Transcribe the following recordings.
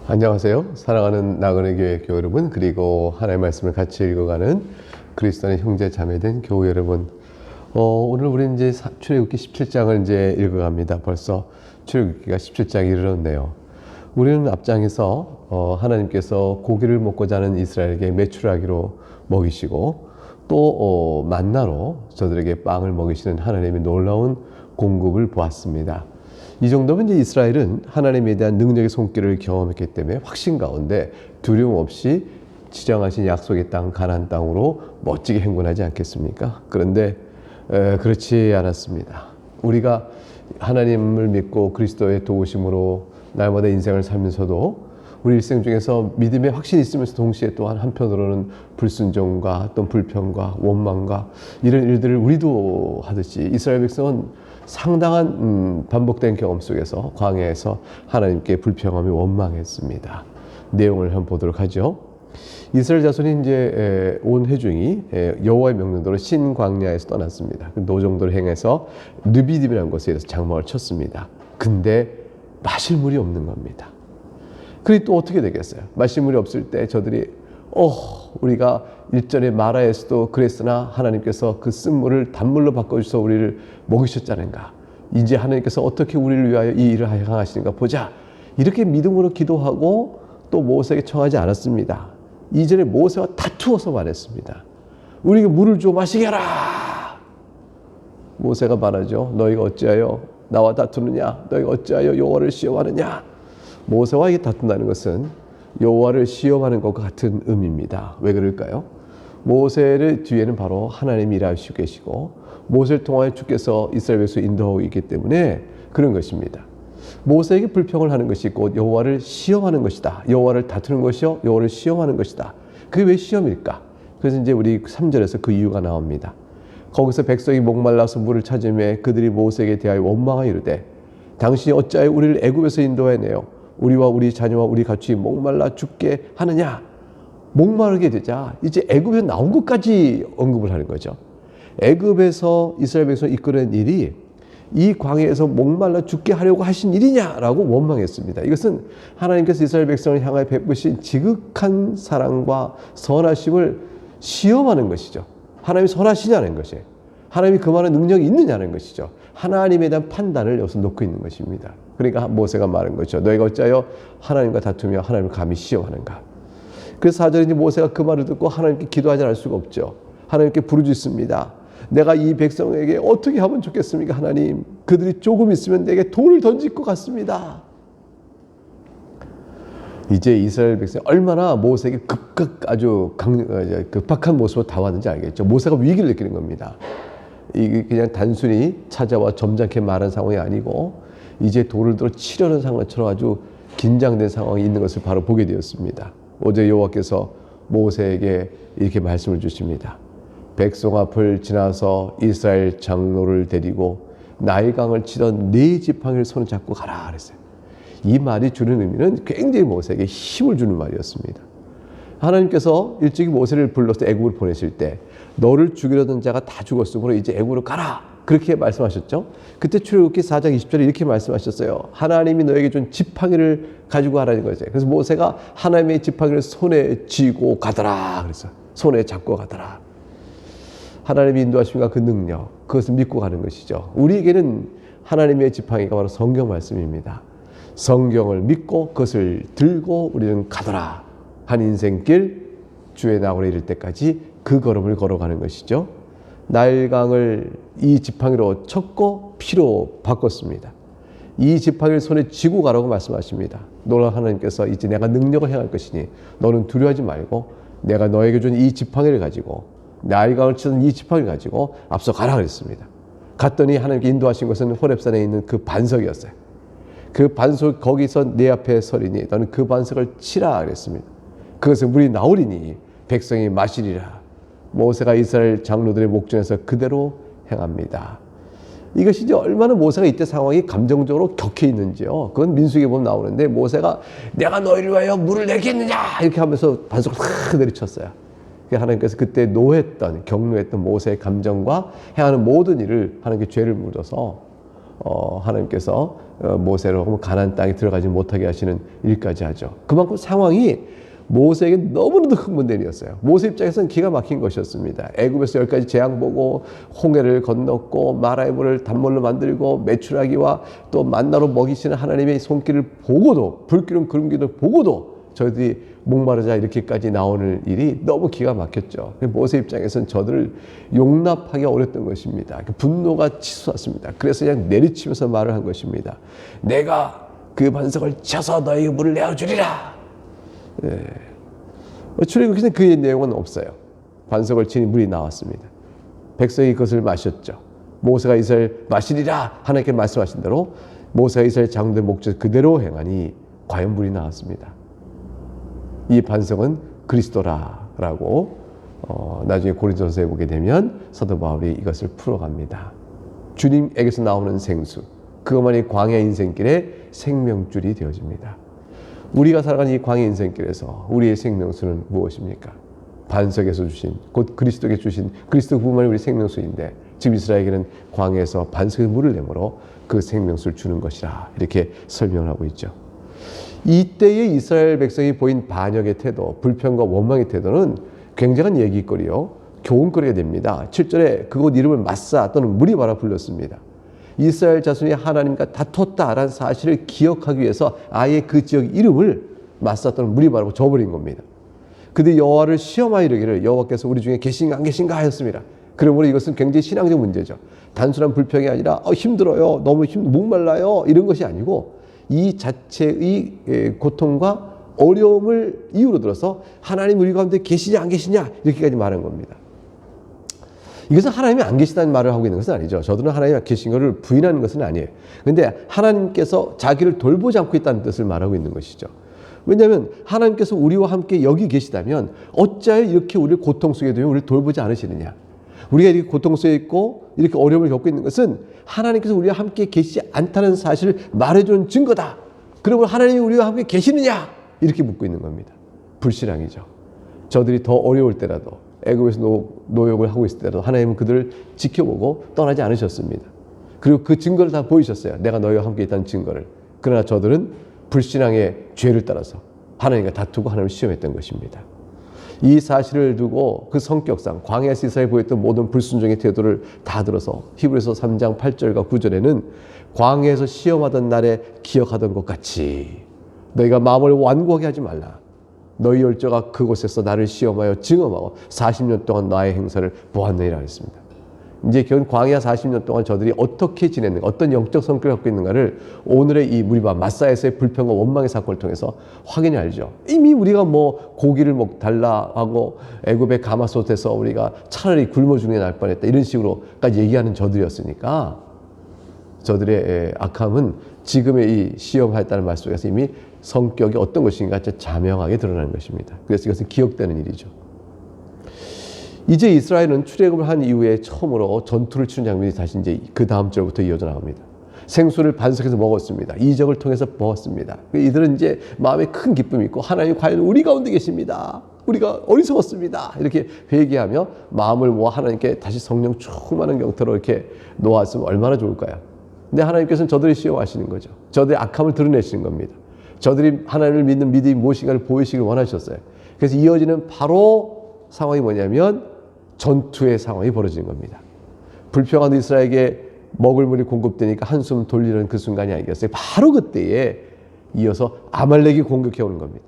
안녕하세요. 사랑하는 나그네 교회 교회 여러분, 그리고 하나님의 말씀을 같이 읽어가는 그리스도의 형제 자매된 교회 여러분. 오늘 우리는 이제 출애굽기 17장을 이제 읽어갑니다. 벌써 출애굽기가 17장이 이르렀네요. 우리는 앞장에서 하나님께서 고기를 먹고 자는 이스라엘에게 메추라기로 먹이시고 또 만나로 저들에게 빵을 먹이시는 하나님의 놀라운 공급을 보았습니다. 이 정도면 이제 이스라엘은 하나님에 대한 능력의 손길을 경험했기 때문에 확신 가운데 두려움 없이 지정하신 약속의 땅 가나안 땅으로 멋지게 행군하지 않겠습니까? 그런데 그렇지 않았습니다. 우리가 하나님을 믿고 그리스도의 도우심으로 날마다 인생을 살면서도 우리 일생 중에서 믿음의 확신이 있으면서 동시에 또한 한편으로는 불순종과 또 불평과 원망과 이런 일들을 우리도 하듯이 이스라엘 백성은 상당한 반복된 경험 속에서 광야에서 하나님께 불평하며 원망했습니다. 내용을 한번 보도록 하죠. 이스라엘 자손이 이제 온 회중이 여호와의 명령대로 신광야에서 떠났습니다. 노정도를 행해서 르비딤이라는 곳에 장막을 쳤습니다. 근데 마실 물이 없는 겁니다. 그리 또 어떻게 되겠어요? 마실 물이 없을 때 저들이 우리가 일전에 마라에서도 그랬으나 하나님께서 그 쓴물을 단물로 바꿔주셔서 우리를 먹이셨잖은가. 이제 하나님께서 어떻게 우리를 위하여 이 일을 행하시는가 보자. 이렇게 믿음으로 기도하고 또 모세에게 청하지 않았습니다. 이전에 모세와 다투어서 말했습니다. 우리에게 물을 줘 마시게 하라. 모세가 말하죠. 너희가 어찌하여 나와 다투느냐. 너희가 어찌하여 여호와를 시험하느냐. 모세와 이게 다툰다는 것은 여호와를 시험하는 것과 같은 의미입니다. 왜 그럴까요? 모세를 뒤에는 바로 하나님이 일하시고 계시고 모세를 통하여 주께서 이스라엘 백성을 인도하고 있기 때문에 그런 것입니다. 모세에게 불평을 하는 것이 곧 여호와를 시험하는 것이다. 여호와를 다투는 것이요 여호와를 시험하는 것이다. 그게 왜 시험일까? 그래서 이제 우리 3절에서 그 이유가 나옵니다. 거기서 백성이 목말라서 물을 찾으며 그들이 모세에게 대하여 원망하여 이르되 당신이 어찌하여 우리를 애굽에서 인도해내어 우리와 우리 자녀와 우리 같이 목말라 죽게 하느냐. 목마르게 되자 이제 애굽에서 나온 것까지 언급을 하는 거죠. 애굽에서 이스라엘 백성을 이끌어낸 일이 이 광야에서 목말라 죽게 하려고 하신 일이냐라고 원망했습니다. 이것은 하나님께서 이스라엘 백성을 향하여 베푸신 지극한 사랑과 선하심을 시험하는 것이죠. 하나님이 선하시냐는 것이에요. 하나님이 그만한 능력이 있느냐는 것이죠. 하나님에 대한 판단을 여기서 놓고 있는 것입니다. 그러니까 모세가 말한 거죠. 너희가 어찌하여 하나님과 다투며 하나님을 감히 시험하는가. 그래서 4절에 이제 모세가 그 말을 듣고 하나님께 기도하지 않을 수가 없죠. 하나님께 부르짖습니다. 내가 이 백성에게 어떻게 하면 좋겠습니까? 하나님, 그들이 조금 있으면 내게 돌을 던질 것 같습니다. 이제 이스라엘 백성이 얼마나 모세에게 아주 급박한 모습으로 다왔는지 알겠죠. 모세가 위기를 느끼는 겁니다. 이게 그냥 단순히 찾아와 점잖게 말한 상황이 아니고 이제 돌을 들어 치려는 상황처럼 아주 긴장된 상황이 있는 것을 바로 보게 되었습니다. 어제 여호와께서 모세에게 이렇게 말씀을 주십니다. 백성 앞을 지나서 이스라엘 장로를 데리고 나일강을 치던 네 지팡이를 손에 잡고 가라 그랬어요. 이 말이 주는 의미는 굉장히 모세에게 힘을 주는 말이었습니다. 하나님께서 일찍이 모세를 불러서 애굽을 보내실 때 너를 죽이려던 자가 다 죽었으므로 이제 애굽으로 가라. 그렇게 말씀하셨죠. 그때 출애굽기 4장 20절에 이렇게 말씀하셨어요. 하나님이 너에게 준 지팡이를 가지고 가라는 거죠. 그래서 모세가 하나님의 지팡이를 손에 쥐고 가더라. 그래서 손에 잡고 가더라. 하나님의 인도하심과 그 능력, 그것을 믿고 가는 것이죠. 우리에게는 하나님의 지팡이가 바로 성경 말씀입니다. 성경을 믿고 그것을 들고 우리는 가더라. 한 인생길 주의 나오래 이를 때까지 그 걸음을 걸어가는 것이죠. 나일강을 이 지팡이로 쳤고 피로 바꿨습니다. 이 지팡이를 손에 쥐고 가라고 말씀하십니다. 너는 하나님께서 이제 내가 능력을 행할 것이니 너는 두려워하지 말고 내가 너에게 준 이 지팡이를 가지고 나일강을 치던 이 지팡이를 가지고 앞서 가라 그랬습니다. 갔더니 하나님께 인도하신 것은 호렙산에 있는 그 반석이었어요. 그 반석 거기서 내 앞에 서리니 너는 그 반석을 치라 그랬습니다. 그것은 물이 나오리니 백성이 마시리라. 모세가 이스라엘 장로들의 목전에서 그대로 행합니다. 이것이 이제 얼마나 모세가 이때 상황이 감정적으로 격해 있는지요. 그건 민수기에 보면 나오는데 모세가 내가 너희를 위하여 물을 내겠느냐 이렇게 하면서 반석을 탁 내리쳤어요. 하나님께서 그때 노했던 격노했던 모세의 감정과 행하는 모든 일을 하나님께 죄를 물어서 하나님께서 모세를 가나안 땅에 들어가지 못하게 하시는 일까지 하죠. 그만큼 상황이 모세에게 너무나도 흥분된 일이었어요. 모세 입장에서는 기가 막힌 것이었습니다. 애굽에서 10가지 재앙 보고 홍해를 건넜고 마라의 물을 단물로 만들고 메추라기와 또 만나로 먹이시는 하나님의 손길을 보고도, 불기름 구름기를 보고도 저희들이 목마르자 이렇게까지 나오는 일이 너무 기가 막혔죠. 모세 입장에서는 저들을 용납하기 어렸던 것입니다. 분노가 치솟았습니다. 그래서 그냥 내리치면서 말을 한 것입니다. 내가 그 반석을 쳐서 너에게 물을 내어주리라. 출애굽기에는 그 내용은 없어요. 반석을 치니 물이 나왔습니다. 백성이 그것을 마셨죠. 모세가 이스라엘 마시리라 하나님께 말씀하신 대로 모세가 이스라엘 장로들 목적 그대로 행하니 과연 물이 나왔습니다. 이 반석은 그리스도라라고 나중에 고린도서에 보게 되면 사도 바울이 이것을 풀어갑니다. 주님에게서 나오는 생수, 그것만이 광야 인생길의 생명줄이 되어집니다. 우리가 살아가는 이 광야 인생길에서 우리의 생명수는 무엇입니까? 반석에서 주신, 곧 그리스도에게 주신 그리스도 그분만이 우리 생명수인데 지금 이스라엘에게는 광야에서 반석의 물을 내므로 그 생명수를 주는 것이라 이렇게 설명을 하고 있죠. 이때의 이스라엘 백성이 보인 반역의 태도, 불평과 원망의 태도는 굉장한 얘기거리요, 교훈거리가 됩니다. 7절에 그곳 이름을 마사 또는 무리바라 불렀습니다. 이스라엘 자손이 하나님과 다퉜다라는 사실을 기억하기 위해서 아예 그 지역 이름을 마사 또는 무리바라고 줘버린 겁니다. 그들 여호와를 시험하여 이르기를 여호와께서 우리 중에 계신가 안 계신가 하였습니다. 그러므로 이것은 굉장히 신앙적 문제죠. 단순한 불평이 아니라 힘들어요, 너무 목말라요 이런 것이 아니고 이 자체의 고통과 어려움을 이유로 들어서 하나님 우리 가운데 계시냐 안 계시냐 이렇게까지 말한 겁니다. 이것은 하나님이 안 계시다는 말을 하고 있는 것은 아니죠. 저들은 하나님이 계신 것을 부인하는 것은 아니에요. 그런데 하나님께서 자기를 돌보지 않고 있다는 뜻을 말하고 있는 것이죠. 왜냐하면 하나님께서 우리와 함께 여기 계시다면 어찌하여 이렇게 우리를 고통 속에 두며 우리를 돌보지 않으시느냐. 우리가 이렇게 고통 속에 있고 이렇게 어려움을 겪고 있는 것은 하나님께서 우리와 함께 계시지 않다는 사실을 말해주는 증거다. 그러면 하나님이 우리와 함께 계시느냐? 이렇게 묻고 있는 겁니다. 불신앙이죠. 저들이 더 어려울 때라도 애굽에서 노역을 하고 있을 때라도 하나님은 그들을 지켜보고 떠나지 않으셨습니다. 그리고 그 증거를 다 보이셨어요. 내가 너희와 함께 있다는 증거를. 그러나 저들은 불신앙의 죄를 따라서 하나님과 다투고 하나님을 시험했던 것입니다. 이 사실을 두고 그 성격상 광야에서 이스라엘이 보였던 모든 불순종의 태도를 다 들어서 히브리서 3장 8절과 9절에는 광야에서 시험하던 날에 기억하던 것 같이 너희가 마음을 완고하게 하지 말라. 너희 열조가 그곳에서 나를 시험하여 증험하고 40년 동안 나의 행사를 보았느니라 했습니다. 이제 결국 광야 40년 동안 저들이 어떻게 지냈는가, 어떤 영적 성격을 갖고 있는가를 오늘의 이 무리바 마사에서의 불평과 원망의 사건을 통해서 확인이 알죠. 이미 우리가 뭐 고기를 달라 하고 애굽의 가마솥에서 우리가 차라리 굶어 죽는 게 나을 뻔했다 이런 식으로까지 얘기하는 저들이었으니까 저들의 악함은 지금의 이 시험하였다는 말 속에서 이미 성격이 어떤 것인가 자명하게 드러나는 것입니다. 그래서 이것은 기억되는 일이죠. 이제 이스라엘은 출애굽을 한 이후에 처음으로 전투를 치는 장면이 다시 이제 그 다음 절부터 이어져 나옵니다. 생수를 반석에서 먹었습니다. 이적을 통해서 먹었습니다. 이들은 이제 마음에 큰 기쁨이 있고 하나님이 과연 우리 가운데 계십니다. 우리가 어리석었습니다. 이렇게 회개하며 마음을 모아 하나님께 다시 성령 충만한 경태로 이렇게 놓았으면 얼마나 좋을까요? 근데 하나님께서는 저들을 시험하시는 거죠. 저들의 악함을 드러내시는 겁니다. 저들이 하나님을 믿는 믿음이 무엇인가를 보이시길 원하셨어요. 그래서 이어지는 바로 상황이 뭐냐면 전투의 상황이 벌어지는 겁니다. 불평한 이스라엘에게 먹을 물이 공급되니까 한숨 돌리는 그 순간이 아니겠어요. 바로 그때에 이어서 아말렉이 공격해 오는 겁니다.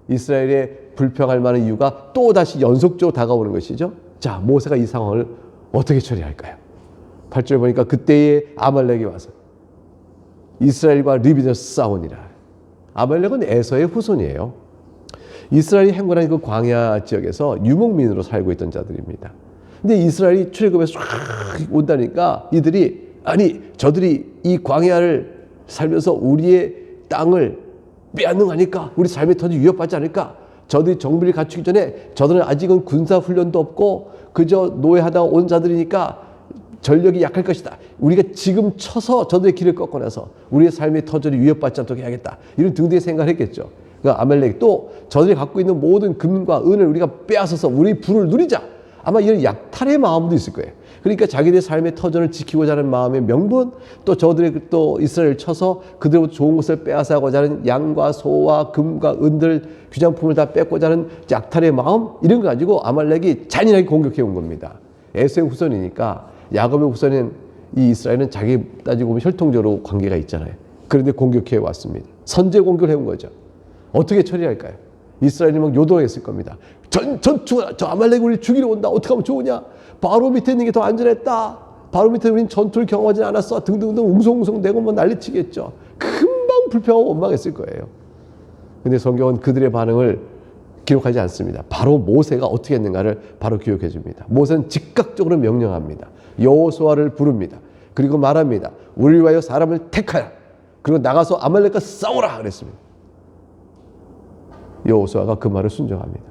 이스라엘의 불평할 만한 이유가 또다시 연속적으로 다가오는 것이죠. 자, 모세가 이 상황을 어떻게 처리할까요? 8절 보니까 그때에 아말렉이 와서 이스라엘과 리비드에서 싸우니라. 아말렉은 에서의 후손이에요. 이스라엘이 행군한 그 광야 지역에서 유목민으로 살고 있던 자들입니다. 근데 이스라엘이 출애굽에서 쫙 온다니까 이들이 저들이 이 광야를 살면서 우리의 땅을 빼앗는다니까 우리 삶의 터지 위협받지 않을까? 저들이 정비를 갖추기 전에 저들은 아직은 군사 훈련도 없고 그저 노예하다가 온 자들이니까 전력이 약할 것이다. 우리가 지금 쳐서 저들의 길을 꺾어내서 우리의 삶의 터전이 위협받지 않도록 해야겠다. 이런 등등의 생각을 했겠죠. 그러니까 아말렉 또 저들이 갖고 있는 모든 금과 은을 우리가 빼앗아서 우리 부를 누리자. 아마 이런 약탈의 마음도 있을 거예요. 그러니까 자기들의 삶의 터전을 지키고자 하는 마음의 명분, 또 저들의 또 이스라엘을 쳐서 그들로부터 좋은 것을 빼앗아고자 하는 양과 소와 금과 은들 귀장품을 다 뺏고자 하는 약탈의 마음, 이런 거 가지고 아말렉이 잔인하게 공격해 온 겁니다. 에서의 후손이니까 야곱의 후손인 이 이스라엘은 자기 따지고 보면 혈통적으로 관계가 있잖아요. 그런데 공격해 왔습니다. 선제 공격을 해온 거죠. 어떻게 처리할까요? 이스라엘이 막 요동했을 겁니다. 전투가 저 아말렉이 우리 죽이러 온다. 어떻게 하면 좋으냐? 바로 밑에 있는 게 더 안전했다. 바로 밑에 우린 전투를 경험하지 않았어. 등등등 웅성웅성대고 뭐 난리치겠죠. 금방 불평하고 원망했을 거예요. 근데 성경은 그들의 반응을 기록하지 않습니다. 바로 모세가 어떻게 했는가를 바로 기록해 줍니다. 모세는 즉각적으로 명령합니다. 여호수아를 부릅니다. 그리고 말합니다. 우리를 위하여 사람을 택하라. 그리고 나가서 아말렉과 싸우라 그랬습니다. 여호수아가 그 말을 순종합니다.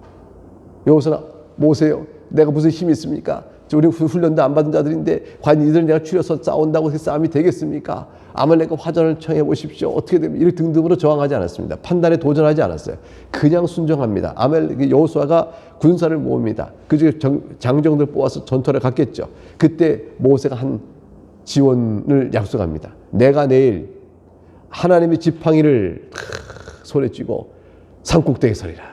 여호수아는 모세요, 내가 무슨 힘이 있습니까? 우리 훈련도 안 받은 자들인데 과연 이들은 내가 추려서 싸운다고 그 싸움이 되겠습니까? 아말렉과 화전을 청해 보십시오. 어떻게 됩니까? 이렇게 등등으로 저항하지 않았습니다. 판단에 도전하지 않았어요. 그냥 순종합니다. 아말렉 여호수아가 군사를 모읍니다. 그중에 장정들 뽑아서 전투를 갔겠죠. 그때 모세가 한 지원을 약속합니다. 내가 내일 하나님의 지팡이를 손에 쥐고 산꼭대기에 서리라.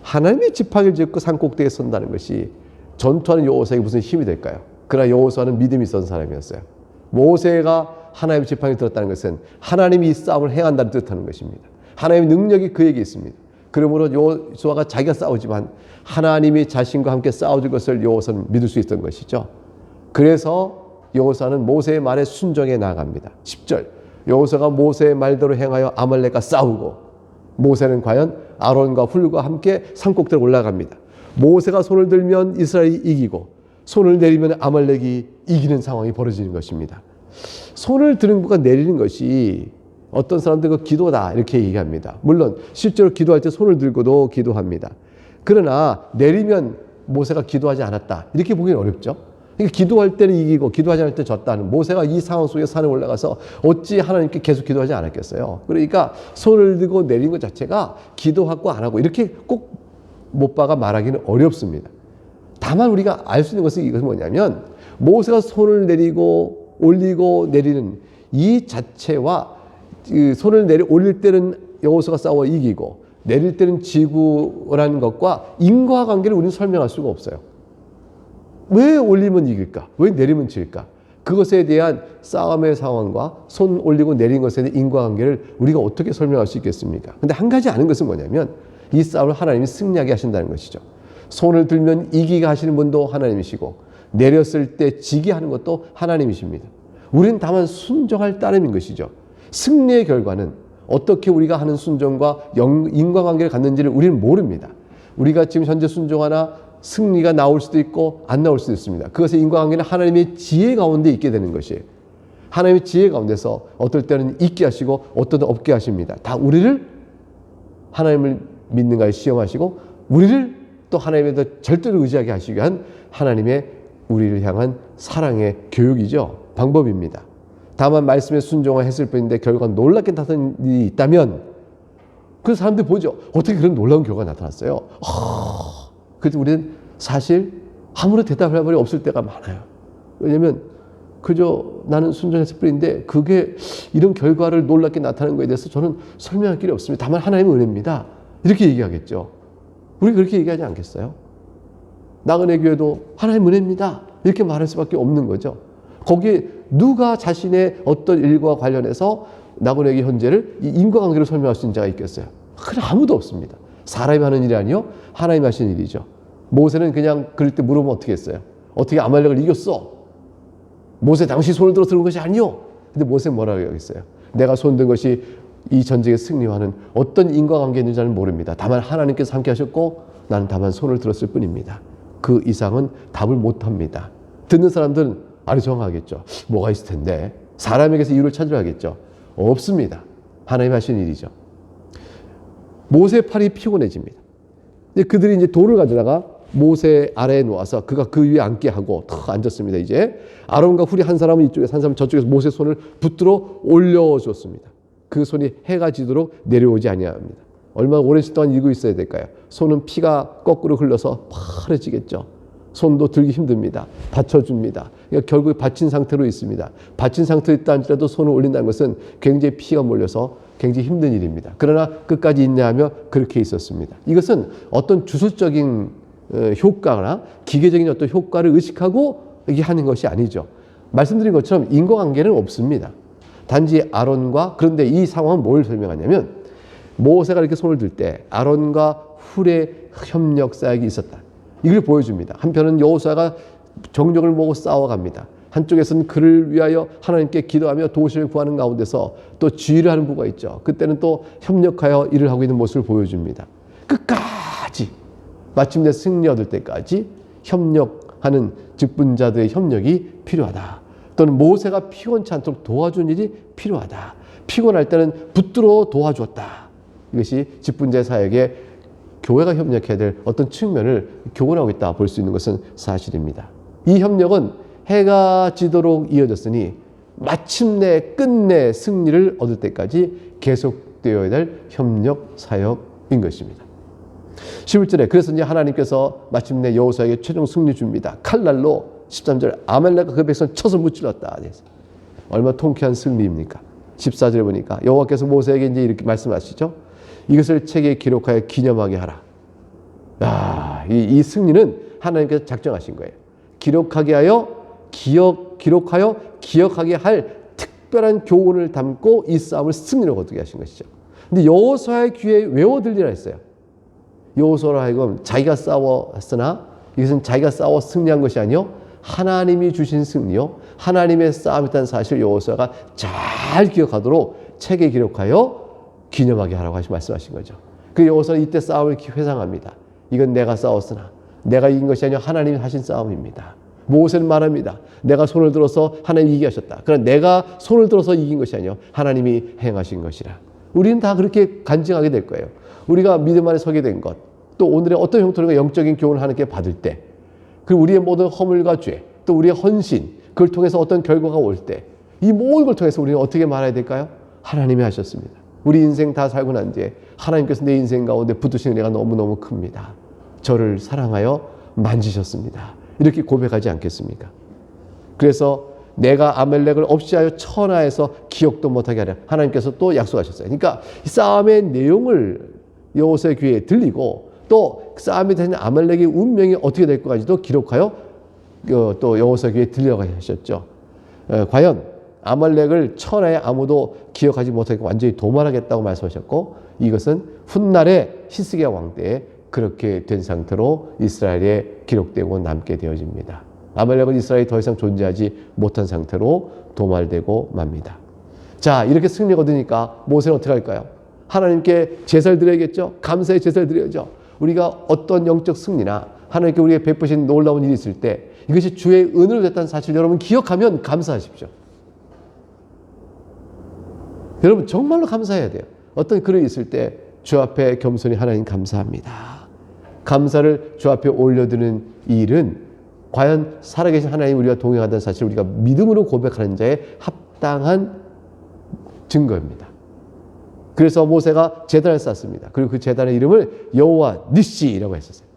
하나님의 지팡이를 짚고 산꼭대기에 선다는 것이 전투하는 여호수아에게 무슨 힘이 될까요? 그러나 여호수아는 믿음이 있었던 사람이었어요. 모세가 하나님의 지팡이를 들었다는 것은 하나님이 이 싸움을 행한다는 뜻하는 것입니다. 하나님의 능력이 그에게 있습니다. 그러므로 여호수아가 자기가 싸우지만 하나님이 자신과 함께 싸워줄 것을 여호수아는 믿을 수 있었던 것이죠. 그래서 여호수아는 모세의 말에 순종해 나아갑니다. 10절 여호수아가 모세의 말대로 행하여 아말렉과 싸우고 모세는 과연 아론과 훌과 함께 산꼭대로 올라갑니다. 모세가 손을 들면 이스라엘이 이기고 손을 내리면 아말렉이 이기는 상황이 벌어지는 것입니다. 손을 드는 것과 내리는 것이 어떤 사람들은 기도다 이렇게 얘기합니다. 물론 실제로 기도할 때 손을 들고도 기도합니다. 그러나 내리면 모세가 기도하지 않았다 이렇게 보기는 어렵죠. 그러니까 기도할 때는 이기고 기도하지 않을 때 졌다는, 모세가 이 상황 속에 산에 올라가서 어찌 하나님께 계속 기도하지 않았겠어요. 그러니까 손을 들고 내린 것 자체가 기도하고 안 하고 이렇게 꼭 못 박아 말하기는 어렵습니다. 다만 우리가 알 수 있는 것은 이것은 뭐냐면 모세가 손을 내리고 올리고 내리는 이 자체와 손을 올릴 때는 여호수아가 싸워 이기고 내릴 때는 지구라는 것과 인과관계를 우리는 설명할 수가 없어요. 왜 올리면 이길까? 왜 내리면 질까? 그것에 대한 싸움의 상황과 손 올리고 내린 것에 대한 인과관계를 우리가 어떻게 설명할 수 있겠습니까? 근데 한 가지 아는 것은 뭐냐면 이 싸움을 하나님이 승리하게 하신다는 것이죠. 손을 들면 이기게 하시는 분도 하나님이시고 내렸을 때 지게 하는 것도 하나님이십니다. 우리는 다만 순종할 따름인 것이죠. 승리의 결과는 어떻게 우리가 하는 순종과 인과관계를 갖는지를 우리는 모릅니다. 우리가 지금 현재 순종하나 승리가 나올 수도 있고 안 나올 수도 있습니다. 그것의 인과관계는 하나님의 지혜 가운데 있게 되는 것이에요. 하나님의 지혜 가운데서 어떨 때는 있게 하시고 어떨 때는 없게 하십니다. 다 우리를 하나님을 믿는가를 시험하시고 우리를 또 하나님에 더 절대로 의지하게 하시기 위한 하나님의 우리를 향한 사랑의 교육이죠. 방법입니다. 다만 말씀에 순종했을 뿐인데 결과가 놀랍게 나타난 일이 있다면 그 사람들 보죠. 어떻게 그런 놀라운 결과가 나타났어요? 그래서 우리는 사실 아무런 대답할 말이 없을 때가 많아요. 왜냐하면 그저 나는 순종했을 뿐인데 그게 이런 결과를 놀랍게 나타나는 것에 대해서 저는 설명할 길이 없습니다. 다만 하나님의 은혜입니다. 이렇게 얘기하겠죠. 우리 그렇게 얘기하지 않겠어요? 나그네 교회도 하나님의 은혜입니다. 이렇게 말할 수밖에 없는 거죠. 거기에 누가 자신의 어떤 일과 관련해서 나그네 교회 현재를 이 인과관계로 설명할 수 있는 자가 있겠어요? 그건 아무도 없습니다. 사람이 하는 일이 아니요 하나님이 하시는 일이죠. 모세는 그냥 그럴 때 물어보면 어떻게 했어요? 어떻게 아말렉을 이겼어? 모세 당시 손을 들어 들은 것이 아니요. 근데 모세는 뭐라고 하겠어요? 내가 손든 것이 이 전쟁의 승리와는 어떤 인과관계가 있는지는 모릅니다. 다만 하나님께서 함께 하셨고 나는 다만 손을 들었을 뿐입니다. 그 이상은 답을 못합니다. 듣는 사람들은 아리송하겠죠. 뭐가 있을 텐데 사람에게서 이유를 찾으려 하겠죠. 없습니다. 하나님이 하신 일이죠. 모세 팔이 피곤해집니다. 그들이 이제 돌을 가져다가 모세 아래에 놓아서 그가 그 위에 앉게 하고 탁 앉았습니다. 이제 아론과 훌이 한 사람은 이쪽에서 한 사람은 저쪽에서 모세 손을 붙들어 올려주었습니다. 그 손이 해가 지도록 내려오지 아니합니다. 얼마나 오랜 시간 동안 이고 있어야 될까요? 손은 피가 거꾸로 흘러서 파래지겠죠. 손도 들기 힘듭니다. 받쳐줍니다. 그러니까 결국 받친 상태로 있습니다. 받친 상태로 있다 할지라도 손을 올린다는 것은 굉장히 피가 몰려서 굉장히 힘든 일입니다. 그러나 끝까지 인내하며 그렇게 있었습니다. 이것은 어떤 주술적인 효과나 기계적인 어떤 효과를 의식하고 이게 하는 것이 아니죠. 말씀드린 것처럼 인과관계는 없습니다. 단지 아론과, 그런데 이 상황은 뭘 설명하냐면 모세가 이렇게 손을 들 때 아론과 훌의 협력 사역이 있었다. 이걸 보여줍니다. 한편은 여호수아가 정력을 모으고 싸워갑니다. 한쪽에서는 그를 위하여 하나님께 기도하며 도우심을 구하는 가운데서 또 지휘를 하는 부가 있죠. 그때는 또 협력하여 일을 하고 있는 모습을 보여줍니다. 끝까지 마침내 승리 얻을 때까지 협력하는 직분자들의 협력이 필요하다. 또는 모세가 피곤치 않도록 도와준 일이 필요하다. 피곤할 때는 붙들어 도와주었다. 이것이 직분자의 사역에 교회가 협력해야 될 어떤 측면을 교훈하고 있다 볼 수 있는 것은 사실입니다. 이 협력은 해가 지도록 이어졌으니 마침내 끝내 승리를 얻을 때까지 계속되어야 될 협력 사역인 것입니다. 11절에 그래서 이제 하나님께서 마침내 여호수아에게 최종 승리 줍니다. 칼날로 13절 아말렉과 그 백성 쳐서 무찔렀다. 얼마나 통쾌한 승리입니까? 14절에 보니까 여호와께서 모세에게 이제 이렇게 말씀하시죠. 이것을 책에 기록하여 기념하게 하라. 이 승리는 하나님께서 작정하신 거예요. 기록하여 기억하게 할 특별한 교훈을 담고 이 싸움을 승리로 거두게 하신 것이죠. 근데 여호수아의 귀에 외워 들리라 했어요. 여호수아로 하여금 자기가 싸웠으나 이것은 자기가 싸워 승리한 것이 아니요 하나님이 주신 승리요 하나님의 싸움이었다는 사실을 여호수아가 잘 기억하도록 책에 기록하여 기념하게 하라고 말씀하신 거죠. 그 여호수아는 이때 싸움을 회상합니다. 이건 내가 싸웠으나 내가 이긴 것이 아니라 하나님이 하신 싸움입니다. 모세는 말합니다. 내가 손을 들어서 하나님이 이기게 하셨다. 그러나 내가 손을 들어서 이긴 것이 아니라 하나님이 행하신 것이라. 우리는 다 그렇게 간증하게 될 거예요. 우리가 믿음 안에 서게 된 것, 또 오늘의 어떤 형태로 영적인 교훈을 하나님께 받을 때, 그리고 우리의 모든 허물과 죄, 또 우리의 헌신, 그걸 통해서 어떤 결과가 올 때, 이 모든 걸 통해서 우리는 어떻게 말해야 될까요? 하나님이 하셨습니다. 우리 인생 다 살고 난 뒤에 하나님께서 내 인생 가운데 붙으신 은혜가 너무너무 큽니다. 저를 사랑하여 만지셨습니다. 이렇게 고백하지 않겠습니까? 그래서 내가 아말렉을 없이하여 천하에서 기억도 못하게 하랴. 하나님께서 또 약속하셨어요. 그러니까 이 싸움의 내용을 여호수아의 귀에 들리고 또 싸움에 대한 아말렉의 운명이 어떻게 될 것까지도 기록하여 또 여호수아의 귀에 들려가셨죠. 과연 아말렉을 천하에 아무도 기억하지 못하게 완전히 도말하겠다고 말씀하셨고 이것은 훗날에 히스기야 왕 때에 그렇게 된 상태로 이스라엘에 기록되고 남게 되어집니다. 아말렉은 이스라엘이 더 이상 존재하지 못한 상태로 도말되고 맙니다. 자, 이렇게 승리를 얻으니까 모세는 어떻게 할까요? 하나님께 제사를 드려야겠죠? 감사의 제사를 드려야죠. 우리가 어떤 영적 승리나 하나님께 우리에게 베푸신 놀라운 일이 있을 때 이것이 주의 은혜로 됐다는 사실 여러분 기억하면 감사하십시오. 여러분 정말로 감사해야 돼요. 어떤 글이 있을 때 주 앞에 겸손히 하나님 감사합니다. 감사를 주 앞에 올려드는 이 일은 과연 살아계신 하나님 우리와 동행하다는 사실을 우리가 믿음으로 고백하는 자의 합당한 증거입니다. 그래서 모세가 제단을 쌓습니다. 그리고 그 제단의 이름을 여호와 니시라고 했었어요.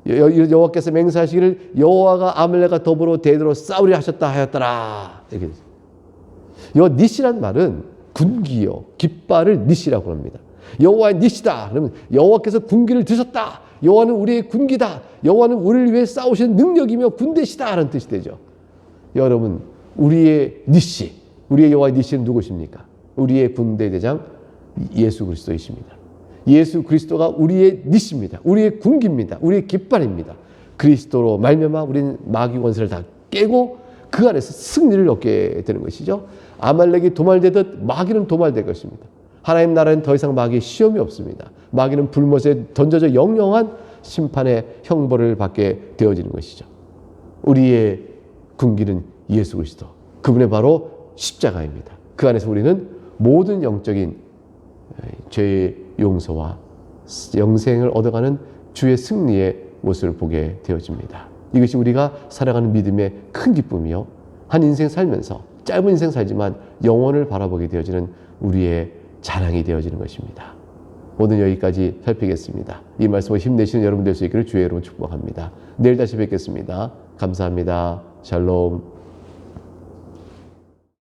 여호와께서 맹세하시기를 여호와가 아말렉과 더불어 대대로 싸우려 하셨다 하였더라. 이렇게 됐어요. 여 니시란 말은 군기요 깃발을 니시라고 합니다. 여호와의 니시다. 그러면 여호와께서 군기를 드셨다. 여호와는 우리의 군기다. 여호와는 우리를 위해 싸우시는 능력이며 군대시다 라는 뜻이 되죠. 여러분 우리의 니시, 우리의 여호와의 니시는 누구십니까? 우리의 군대 대장 예수 그리스도이십니다. 예수 그리스도가 우리의 니시입니다. 우리의 군기입니다. 우리의 깃발입니다. 그리스도로 말미암아 우리는 마귀 권세를 다 깨고 그 안에서 승리를 얻게 되는 것이죠. 아말렉이 도말되듯 마귀는 도말될 것입니다. 하나님 나라는 더 이상 마귀의 시험이 없습니다. 마귀는 불못에 던져져 영영한 심판의 형벌을 받게 되어지는 것이죠. 우리의 군기는 예수 그리스도, 그분의 바로 십자가입니다. 그 안에서 우리는 모든 영적인 죄의 용서와 영생을 얻어가는 주의 승리의 모습을 보게 되어집니다. 이것이 우리가 살아가는 믿음의 큰 기쁨이요, 한 인생 살면서 짧은 인생 살지만 영원을 바라보게 되어지는 우리의 자랑이 되어지는 것입니다. 오늘 여기까지 살피겠습니다. 이 말씀을 힘내시는 여러분 될 수 있기를 주의 이름으로 축복합니다. 내일 다시 뵙겠습니다. 감사합니다. 샬롬.